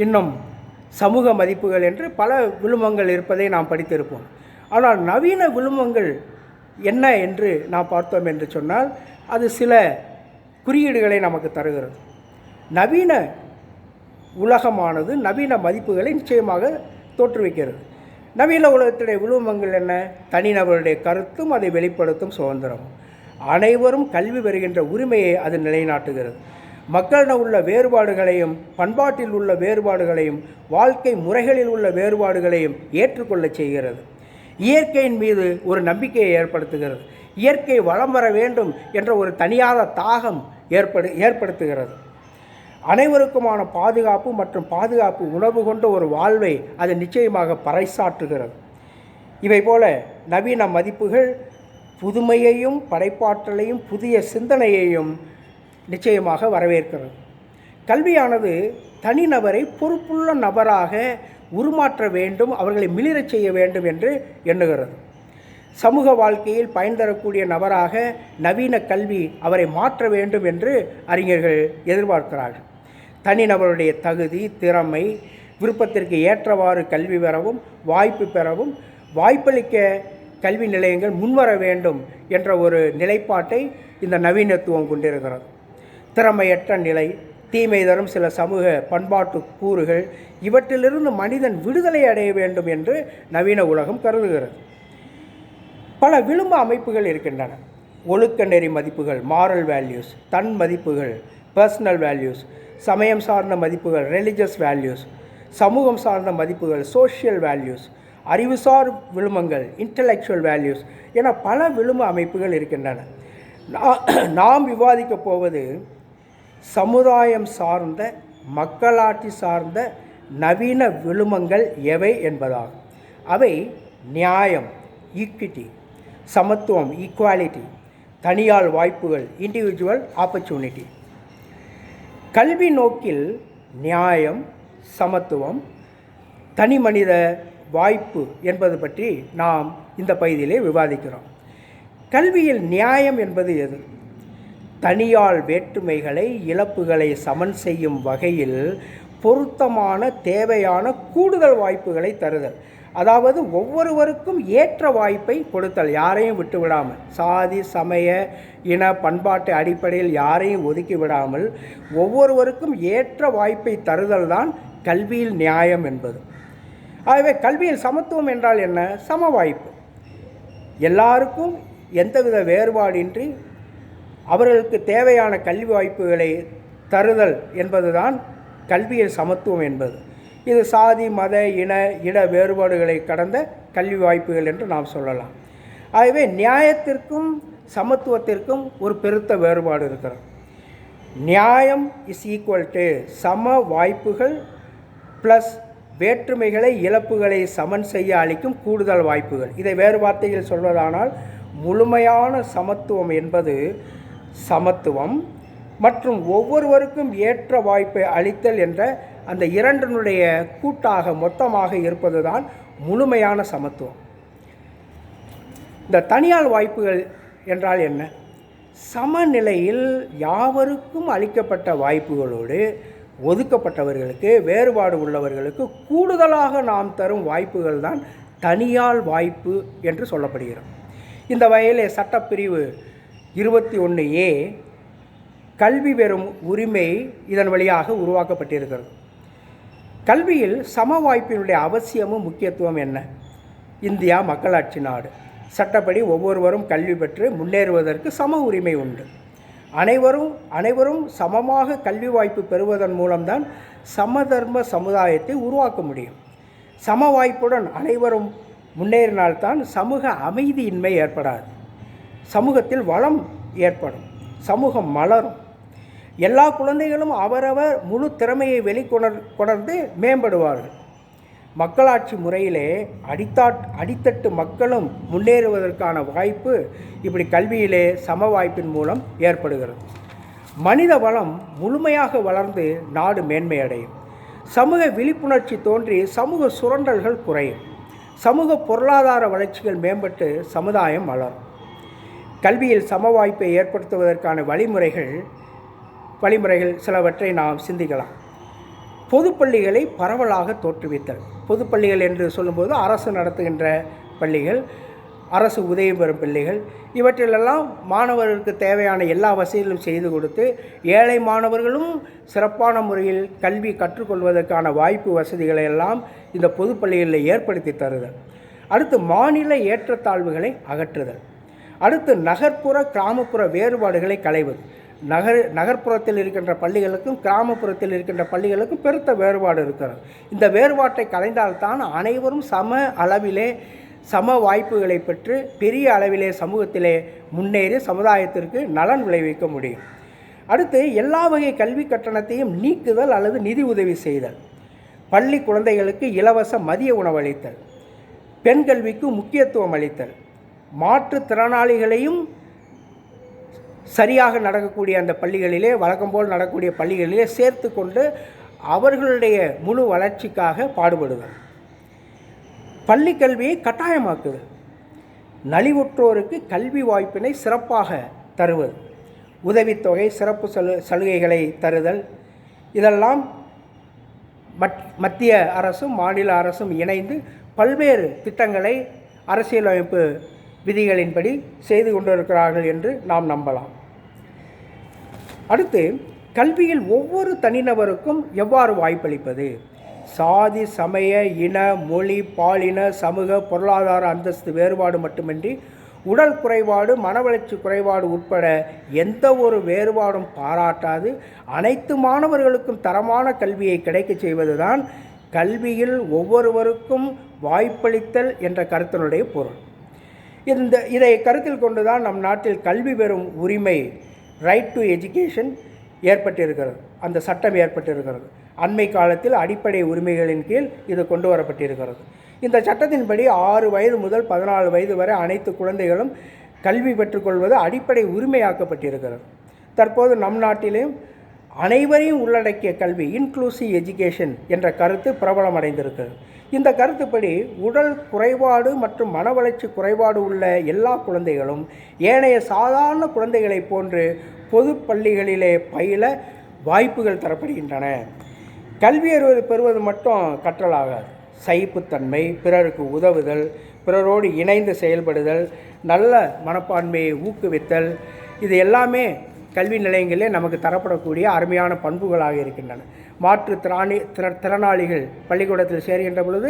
Speaker 1: இன்னும் சமூக மதிப்புகள் என்று பல விழுமங்கள் இருப்பதை நாம் படித்திருப்போம். ஆனால் நவீன விழுமங்கள் என்ன என்று நாம் பார்த்தோம் என்று சொன்னால், அது சில குறியீடுகளை நமக்கு தருகிறது. நவீன உலகமானது நவீன மதிப்புகளை நிச்சயமாக தோற்றுவிக்கிறது. நவீன உலகத்துடைய விழுமங்கள் என்ன? தனிநபருடைய கருத்தும் அதை வெளிப்படுத்தும் சுதந்திரம். அனைவரும் கல்வி பெறுகின்ற உரிமையை அது நிலைநாட்டுகிறது. மக்களிடம் உள்ள வேறுபாடுகளையும் பண்பாட்டில் உள்ள வேறுபாடுகளையும் வாழ்க்கை முறைகளில் உள்ள வேறுபாடுகளையும் ஏற்றுக்கொள்ள செய்கிறது. இயற்கையின் மீது ஒரு நம்பிக்கையை ஏற்படுத்துகிறது. இயற்கை வளம் வர வேண்டும் என்ற ஒரு தனியாத தாகம் ஏற்படுத்துகிறது. அனைவருக்குமான பாதுகாப்பு மற்றும் பாதுகாப்பு உணர்வு கொண்ட ஒரு வாழ்வை அது நிச்சயமாக பறைசாற்றுகிறது. இவை போல நவீன மதிப்புகள் புதுமையையும் படைப்பாற்றலையும் புதிய சிந்தனையையும் நிச்சயமாக வரவேற்கிறது. கல்வியானது தனிநபரை பொறுப்புள்ள நபராக உருமாற்ற வேண்டும், அவர்களை மிளிரச் செய்ய வேண்டும் என்று எண்ணுகிறது. சமூக வாழ்க்கையில் பயன் தரக்கூடிய நபராக நவீன கல்வி அவரை மாற்ற வேண்டும் என்று அறிஞர்கள் எதிர்பார்க்கிறார்கள். தனிநபருடைய தகுதி, திறமை, விருப்பத்திற்கு ஏற்றவாறு கல்வி பெறவும் வாய்ப்பளிக்க கல்வி நிலையங்கள் முன்வர வேண்டும் என்ற ஒரு நிலைப்பாட்டை இந்த நவீனத்துவம் கொண்டிருக்கிறது. திறமையற்ற நிலை, தீமை தரும் சில சமூக பண்பாட்டு கூறுகள், இவற்றிலிருந்து மனிதன் விடுதலை அடைய வேண்டும் என்று நவீன உலகம் கருதுகிறது. பல விளிம்ப அமைப்புகள் இருக்கின்றன. ஒழுக்க நெறி மதிப்புகள், மாரல் வேல்யூஸ், தன் மதிப்புகள், பர்சனல் வேல்யூஸ், சமயம் சார்ந்த மதிப்புகள், ரிலிஜியஸ் வேல்யூஸ், சமூகம் சார்ந்த மதிப்புகள், சோஷியல் வேல்யூஸ், அறிவுசார் விழுமங்கள், இன்டலெக்சுவல் வேல்யூஸ் என பல விழும அமைப்புகள் இருக்கின்றன. நாம் விவாதிக்கப் போவது சமுதாயம் சார்ந்த, மக்களாட்சி சார்ந்த நவீன விழுமங்கள் எவை என்பதாகும். அவை நியாயம், ஈக்விட்டி, சமத்துவம், ஈக்குவாலிட்டி, தனியால் வாய்ப்புகள், இண்டிவிஜுவல் ஆப்பர்ச்சுனிட்டி. கல்வி நோக்கில் நியாயம், சமத்துவம், தனி மனித வாய்ப்பு என்பது பற்றி நாம் இந்த பகுதியிலே விவாதிக்கிறோம். கல்வியில் நியாயம் என்பது எது? தனியால் வேற்றுமைகளை, இழப்புகளை சமன் செய்யும் வகையில் பொருத்தமான தேவையான கூடுதல் வாய்ப்புகளை தருதல். அதாவது ஒவ்வொருவருக்கும் ஏற்ற வாய்ப்பை கொடுத்தல், யாரையும் விட்டு விடாமல், சாதி, சமய, இன, பண்பாட்டு அடிப்படையில் யாரையும் ஒதுக்கி விடாமல் ஒவ்வொருவருக்கும் ஏற்ற வாய்ப்பை தருதல் தான் கல்வியில் நியாயம் என்பது. ஆகவே கல்வியில் சமத்துவம் என்றால் என்ன? சம வாய்ப்பு, எல்லாருக்கும் எந்தவித வேறுபாடின்றி அவர்களுக்கு தேவையான கல்வி வாய்ப்புகளை தருதல் என்பதுதான் கல்வியில் சமத்துவம் என்பது. இது சாதி, மத, இட வேறுபாடுகளை கடந்த கல்வி வாய்ப்புகள் என்று நாம் சொல்லலாம். ஆகவே நியாயத்திற்கும் சமத்துவத்திற்கும் ஒரு பெருத்த வேறுபாடு இருக்கிறது. நியாயம் இஸ் ஈக்குவல் டு சம வாய்ப்புகள் ப்ளஸ் வேற்றுமைகளை, இழப்புகளை சமன் செய்ய அளிக்கும் கூடுதல் வாய்ப்புகள். இதை வேறு வார்த்தையில் சொல்வதானால் முழுமையான சமத்துவம் என்பது சமத்துவம் மற்றும் ஒவ்வொருவருக்கும் ஏற்ற வாய்ப்பை அளித்தல் என்ற அந்த இரண்டினுடைய கூட்டாக மொத்தமாக இருப்பது தான் முழுமையான சமத்துவம். இந்த தனியால் வாய்ப்புகள் என்றால் என்ன? சமநிலையில் யாவருக்கும் அளிக்கப்பட்ட வாய்ப்புகளோடு ஒதுக்கப்பட்டவர்களுக்கு, வேறுபாடு உள்ளவர்களுக்கு கூடுதலாக நாம் தரும் வாய்ப்புகள் தான் தனியால் வாய்ப்பு என்று சொல்லப்படுகிறது. இந்த வகையிலே சட்டப்பிரிவு 21A கல்வி பெறும் உரிமை இதன் வழியாக உருவாக்கப்பட்டிருக்கிறது. கல்வியில் சம வாய்ப்பினுடைய அவசியமும் முக்கியத்துவம் என்ன? இந்தியா மக்களாட்சி நாடு. சட்டப்படி ஒவ்வொருவரும் கல்வி பெற்று முன்னேறுவதற்கு சம உரிமை உண்டு. அனைவரும் சமமாக கல்வி வாய்ப்பு பெறுவதன் மூலம்தான் சமதர்ம சமுதாயத்தை உருவாக்க முடியும். சம வாய்ப்புடன் அனைவரும் முன்னேறினால்தான் சமூக அமைதியின்மை ஏற்படாது, சமூகத்தில் வளம் ஏற்படும், சமூகம் மலரும். எல்லா குழந்தைகளும் அவரவர் முழு திறமையை வெளிக்கொணர்ந்து மேம்படுவார்கள். மக்களாட்சி முறையிலே அடித்தட்டு மக்களும் முன்னேறுவதற்கான வாய்ப்பு இப்படி கல்வியிலே சம வாய்ப்பின் மூலம் ஏற்படுகிறது. மனித வளம் முழுமையாக வளர்ந்து நாடு மேன்மையடையும். சமூக விழிப்புணர்ச்சி தோன்றி சமூக சுரண்டல்கள் குறையும். சமூக பொருளாதார வளர்ச்சிகள் மேம்பட்டு சமுதாயம் வளரும். கல்வியில் சம வாய்ப்பை ஏற்படுத்துவதற்கான வழிமுறைகள் சிலவற்றை நாம் சிந்திக்கலாம். பொதுப்பள்ளிகளை பரவலாக தோற்றுவித்தல். பொதுப்பள்ளிகள் என்று சொல்லும்போது அரசு நடத்துகின்ற பள்ளிகள், அரசு உதவி பெறும் பள்ளிகள், இவற்றிலெல்லாம் மாணவர்களுக்கு தேவையான எல்லா வசதிகளும் செய்து கொடுத்து ஏழை மாணவர்களும் சிறப்பான முறையில் கல்வி கற்றுக்கொள்வதற்கான வாய்ப்பு வசதிகளை எல்லாம் இந்த பொதுப்பள்ளிகளில் ஏற்படுத்தி தருதல். அடுத்து மாநில ஏற்றத்தாழ்வுகளை அகற்றுதல். அடுத்து நகர்ப்புற கிராமப்புற வேறுபாடுகளை களைவது. நகர்ப்புறத்தில் இருக்கின்ற பள்ளிகளுக்கும் கிராமப்புறத்தில் இருக்கின்ற பள்ளிகளுக்கும் பெருத்த வேறுபாடு இருக்கிறது. இந்த வேறுபாட்டை களைந்தால்தான் அனைவரும் சம அளவிலே சம வாய்ப்புகளை பெற்று பெரிய அளவிலே சமூகத்திலே முன்னேறி சமுதாயத்திற்கு நலன் விளைவிக்க முடியும். அடுத்து எல்லா வகை கல்வி கட்டணத்தையும் நீக்குதல் அல்லது நிதி உதவி செய்தல். பள்ளி குழந்தைகளுக்கு இலவச மதிய உணவளித்தல். பெண் கல்விக்கு முக்கியத்துவம் அளித்தல். மாற்றுத்திறனாளிகளையும் சரியாக நடக்கக்கூடிய அந்த பள்ளிகளிலே, வழக்கம் போல் நடக்கக்கூடிய பள்ளிகளிலே சேர்த்து கொண்டு அவர்களுடைய முழு வளர்ச்சிக்காக பாடுபடுதல். பள்ளி கல்வியை கட்டாயமாக்குதல். நலிவுற்றோருக்கு கல்வி வாய்ப்பினை சிறப்பாக தருவது. உதவித்தொகை, சிறப்பு சலுகைகளை தருதல். இதெல்லாம் மத்திய அரசும் மாநில அரசும் இணைந்து பல்வேறு திட்டங்களை அரசியலமைப்பு விதிகளின்படி செய்து கொண்டிருக்கிறார்கள் என்று நாம் நம்பலாம். அடுத்து கல்வியில் ஒவ்வொரு தனிநபருக்கும் எவ்வாறு வாய்ப்பளிப்பது? சாதி, சமய, இன, மொழி, பாலின, சமூக, பொருளாதார அந்தஸ்து வேறுபாடு மட்டுமின்றி உடல் குறைபாடு, மனவளர்ச்சி குறைபாடு உட்பட எந்த ஒரு வேறுபாடும் பாராட்டாது அனைத்து மாணவர்களுக்கும் தரமான கல்வியை கிடைக்கச் செய்வதுதான் கல்வியில் ஒவ்வொருவருக்கும் வாய்ப்பளித்தல் என்ற கருத்தினுடைய பொருள். இதை கருத்தில் கொண்டுதான் நம் நாட்டில் கல்வி பெறும் உரிமை, ரைட் டு எஜுகேஷன் ஏற்பட்டிருக்கிறது. அந்த சட்டம் ஏற்பட்டிருக்கிறது. அண்மை காலத்தில் அடிப்படை உரிமைகளின் கீழ் இது கொண்டு வரப்பட்டிருக்கிறது. இந்த சட்டத்தின்படி 6 வயது முதல் 14 வயது வரை அனைத்து குழந்தைகளும் கல்வி பெற்றுக்கொள்வது அடிப்படை உரிமையாக்கப்பட்டிருக்கிறது. தற்போது நம் நாட்டிலும் அனைவரையும் உள்ளடக்கிய கல்வி, இன்க்ளூசிவ் எஜுகேஷன் என்ற கருத்து பிரபலமடைந்திருக்கிறது. இந்த கருத்துப்படி உடல் குறைபாடு மற்றும் மன வளர்ச்சி குறைபாடு உள்ள எல்லா குழந்தைகளும் ஏனைய சாதாரண குழந்தைகளைப் போன்று பொது பள்ளிகளிலே பயில வாய்ப்புகள் தரப்படுகின்றன. கல்வி அறிவு பெறுவது மட்டும் கற்றலாகாது. சகிப்புத்தன்மை, பிறருக்கு உதவுதல், பிறரோடு இணைந்து செயல்படுதல், நல்ல மனப்பான்மையை ஊக்குவித்தல், இது எல்லாமே கல்வி நிலையங்களிலே நமக்கு தரப்படக்கூடிய அருமையான பண்புகளாக இருக்கின்றன. திறனாளிகள் பள்ளிக்கூடத்தில் சேர்கின்ற பொழுது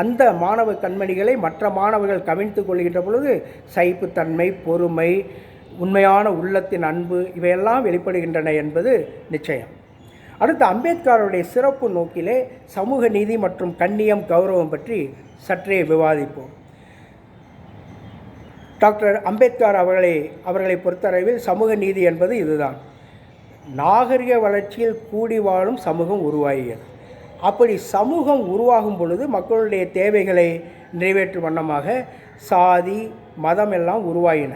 Speaker 1: அந்த மாணவ கண்மணிகளை மற்ற மாணவர்கள் கவனித்து கொள்கின்ற பொழுது சகிப்புத்தன்மை, பொறுமை, உண்மையான உள்ளத்தின் அன்பு இவையெல்லாம் வெளிப்படுகின்றன என்பது நிச்சயம். அடுத்து அம்பேத்கருடைய சிறப்பு நோக்கிலே சமூக நீதி மற்றும் கண்ணியம், கௌரவம் பற்றி சற்றே விவாதிப்போம். டாக்டர் அம்பேத்கர் அவர்களை பொறுத்தளவில் சமூக நீதி என்பது இதுதான். நாகரிக வளர்ச்சியில் கூடி வாழும் சமூகம் உருவாகியது. அப்படி சமூகம் உருவாகும் பொழுது மக்களுடைய தேவைகளை நிறைவேற்றும் வண்ணமாக சாதி, மதம் எல்லாம் உருவாகின.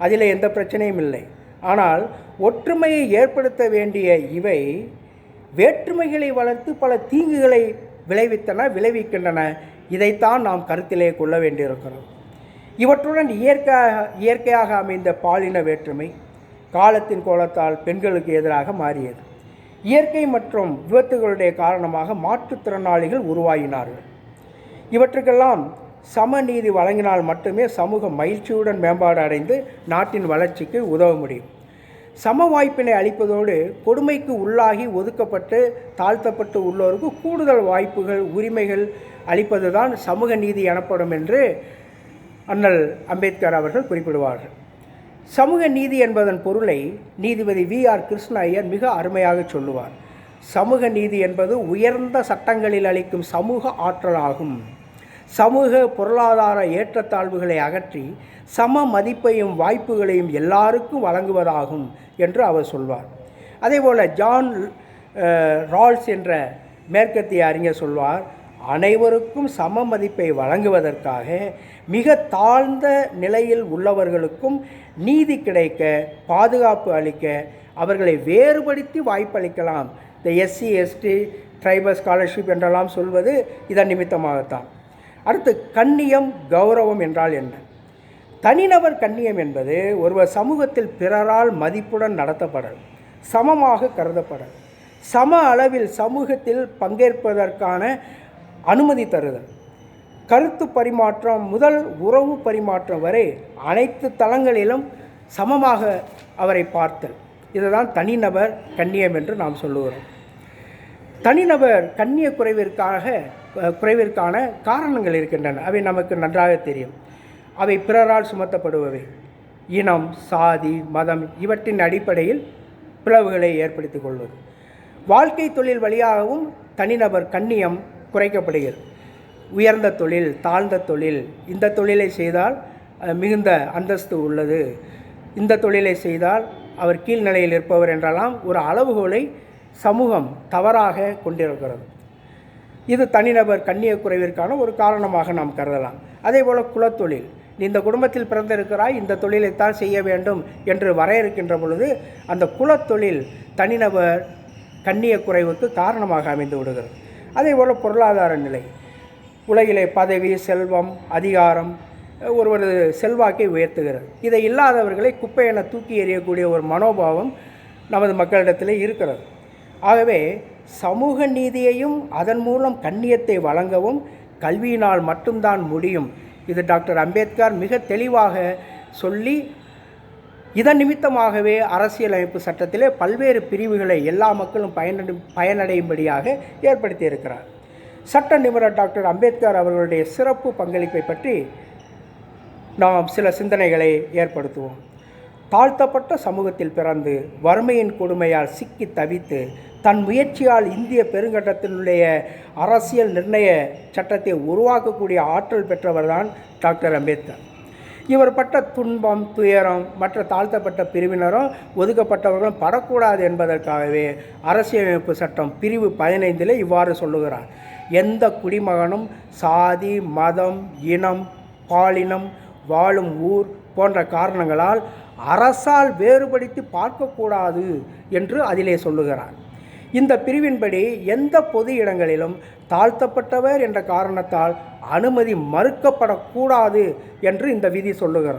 Speaker 1: அதில் எந்த பிரச்சனையும் இல்லை. ஆனால் ஒற்றுமையை ஏற்படுத்த வேண்டிய இவை வேற்றுமைகளை வளர்த்து பல தீங்குகளை விளைவிக்கின்றன. இதைத்தான் நாம் கருத்திலே கொள்ள வேண்டியிருக்கிறோம். இவற்றுடன் இயற்கையாக அமைந்த பாலின வேற்றுமை காலத்தின் கோலத்தால் பெண்களுக்கு எதிராக மாறியது. இயற்கை மற்றும் விபத்துகளுடைய காரணமாக மாற்றுத்திறனாளிகள் உருவாகினார்கள். இவற்றுக்கெல்லாம் சமநீதி வழங்கினால் மட்டுமே சமூகம் மகிழ்ச்சியுடன் மேம்பாடு அடைந்து நாட்டின் வளர்ச்சிக்கு உதவ முடியும். சம வாய்ப்பினை அளிப்பதோடு கொடுமைக்கு உள்ளாகி ஒதுக்கப்பட்டு தாழ்த்தப்பட்டு உள்ளோருக்கு கூடுதல் வாய்ப்புகள், உரிமைகள் அளிப்பதுதான் சமூக நீதி எனப்படும் என்று அண்ணல் அம்பேத்கர் அவர்கள் குறிப்பிடுவார்கள். சமூக நீதி என்பதன் பொருளை நீதிபதி V.R. கிருஷ்ண ஐயர் மிக அருமையாக சொல்லுவார். சமூக நீதி என்பது உயர்ந்த சட்டங்களில் அளிக்கும் சமூக ஆற்றலாகும். சமூக பொருளாதார ஏற்றத்தாழ்வுகளை அகற்றி சம மதிப்பையும் வாய்ப்புகளையும் எல்லாருக்கும் வழங்குவதாகும் என்று அவர் சொல்வார். அதேபோல் ஜான் ரால்ஸ் என்ற மேற்கத்திய அறிஞர் சொல்வார், அனைவருக்கும் சம மதிப்பை வழங்குவதற்காக மிக தாழ்ந்த நிலையில் உள்ளவர்களுக்கும் நீதி கிடைக்க, பாதுகாப்பு அளிக்க, அவர்களை வேறுபடுத்தி வாய்ப்பளிக்கலாம். இந்த SC ST ட்ரைபல் ஸ்காலர்ஷிப் என்றெல்லாம் சொல்வது இதன் நிமித்தமாகத்தான். அடுத்து கண்ணியம், கௌரவம் என்றால் என்ன? தனிநபர் கண்ணியம் என்பது ஒருவர் சமூகத்தில் பிறரால் மதிப்புடன் நடத்தப்படல், சமமாக கருதப்படல், சம அளவில் சமூகத்தில் பங்கேற்பதற்கான அனுமதி தருதல், கருத்து பரிமாற்றம் முதல் உறவு பரிமாற்றம் வரை அனைத்து தளங்களிலும் சமமாக அவரை பார்த்தல். இதுதான் தனிநபர் கண்ணியம் என்று நாம் சொல்லுகிறோம். தனிநபர் கண்ணிய குறைவிற்கான காரணங்கள் இருக்கின்றன. அவை நமக்கு நன்றாக தெரியும். அவை பிறரால் சுமத்தப்படுபவை. இனம், சாதி, மதம் இவற்றின் அடிப்படையில் பிளவுகளை ஏற்படுத்திக் கொள்வது. வாழ்க்கை தொழில் வழியாகவும் தனிநபர் கண்ணியம் குறைக்கப்படுகிறது. உயர்ந்த தொழில், தாழ்ந்த தொழில், இந்த தொழிலை செய்தால் மிகுந்த அந்தஸ்து உள்ளது, இந்த தொழிலை செய்தால் அவர் கீழ்நிலையில் இருப்பவர் என்றெல்லாம் ஒரு அளவுகோலை சமூகம் தவறாக கொண்டிருக்கிறது. இது தனிநபர் கண்ணிய குறைவிற்கான ஒரு காரணமாக நாம் கருதலாம். அதே போல் குலத்தொழில், இந்த குடும்பத்தில் பிறந்திருக்கிறாய், இந்த தொழிலைத்தான் செய்ய வேண்டும் என்று வரையறுக்கின்ற பொழுது அந்த குலத்தொழில் தனிநபர் கண்ணிய குறைவுக்கு காரணமாக அமைந்து விடுகிறது. அதே போல் பொருளாதார நிலை, உலகிலே பதவி, செல்வம், அதிகாரம் ஒருவரது செல்வாக்கை உயர்த்துகிறது. இதை இல்லாதவர்களை குப்பை என தூக்கி எறியக்கூடிய ஒரு மனோபாவம் நமது மக்களிடத்திலே இருக்கிறது. ஆகவே சமூக நீதியையும் அதன் மூலம் கண்ணியத்தை வழங்கவும் கல்வியினால் மட்டும்தான் முடியும். இது டாக்டர் அம்பேத்கர் மிக தெளிவாக சொல்லி, இதன் நிமித்தமாகவே அரசியலமைப்பு சட்டத்திலே பல்வேறு பிரிவுகளை எல்லா மக்களும் பயனடையும்படியாக ஏற்படுத்தியிருக்கிறார். சட்ட நிபுணர் டாக்டர் அம்பேத்கர் அவர்களுடைய சிறப்பு பங்களிப்பை பற்றி நாம் சில சிந்தனைகளை ஏற்படுத்துவோம். தாழ்த்தப்பட்ட சமூகத்தில் பிறந்து வறுமையின் கொடுமையால் சிக்கி தவித்து தன் முயற்சியால் இந்திய பெருங்கட்டத்தினுடைய அரசியல் நிர்ணய சட்டத்தை உருவாக்கக்கூடிய ஆற்றல் பெற்றவர்தான் டாக்டர் அம்பேத்கர். இவர் பட்ட துன்பம், துயரம் மற்ற தாழ்த்தப்பட்ட பிரிவினரும் ஒதுக்கப்பட்டவர்களும் படக்கூடாது என்பதற்காகவே அரசியலமைப்பு சட்டம் பிரிவு 15 இவ்வாறு சொல்லுகிறார்: எந்த குடிமகனும் சாதி, மதம், இனம், பாலினம், வாழும் ஊர் போன்ற காரணங்களால் அரசால் வேறுபடுத்தி பார்க்கக்கூடாது என்று அதிலே சொல்லுகிறார். இந்த பிரிவின்படி எந்த பொது இடங்களிலும் தாழ்த்தப்பட்டவர் என்ற காரணத்தால் அனுமதி மறுக்கப்படக்கூடாது என்று இந்த விதி சொல்லுகிறது.